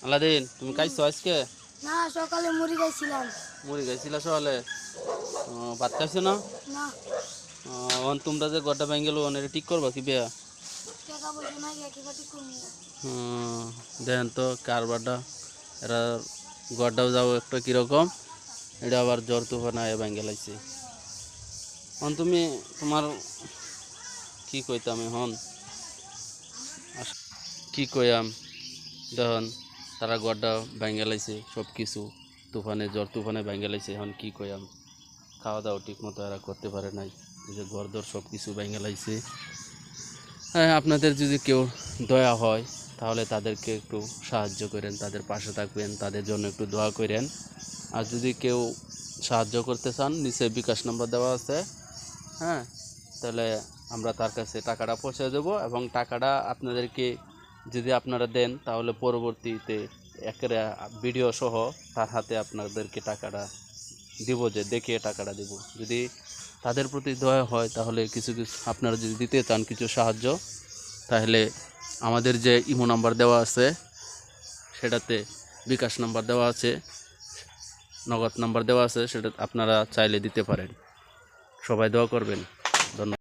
Aladdin তুমি খাইছো আজকে? না, সকালে মুড়ি খাইছিলাম। মুড়ি খাইছিলা সকালে? ভাত খাইছো না? না, তোমরা যে গড়টা ভেঙে গেলো এটা ঠিক করবা কি বেয়া? টাকা পয়সা নাই, একেবারে কমু। দেখেন তো কারবারটা, এরা গড়টাও যাও একটা কিরকম, এটা আবার জ্বর তুফান আয় ভেঙে লাইছে। তুমি তোমার কি কইতাম এখন, কি কইয়াম দেখুন, তারা গড়টা ভেঙে লাইছে, সব কিছু তুফানে জ্বর তুফানে ভেঙে লাইছে। এখন কি কইয়াম, খাওয়া দাওয়া ঠিক মতো এরা করতে পারে নাই, এই যে ঘর দর সব কিছু ভেঙে লাইছে। হ্যাঁ, আপনাদের যদি কেউ দয়া হয় তাহলে তাদেরকে একটু সাহায্য করেন, তাদের পাশে থাকবেন, তাদের জন্য একটু দোয়া করেন। আর যদি কেউ সাহায্য করতে চান, নিচে বিকাশ নম্বর দেওয়া আছে, হ্যাঁ, তাহলে আমরা তার কাছে টাকাটা পৌঁছে দেবো। এবং টাকাটা আপনাদেরকে যদি আপনারা দেন তাহলে পরবর্তীতে একেবারে ভিডিও সহ তার হাতে আপনাদেরকে টাকাটা দিব, যে দেখিয়ে টাকাটা দেব। যদি তাদের প্রতি দয়া হয় তাহলে কিছু কিছু আপনারা যদি দিতে চান কিছু সাহায্য, তাহলে আমাদের যে ইমো নাম্বার দেওয়া আছে সেটাতে বিকাশ নাম্বার দেওয়া আছে, নগদ নাম্বার দেওয়া আছে, সেটা আপনারা চাইলে দিতে পারেন। সবাই দোয়া করবেন। ধন্যবাদ।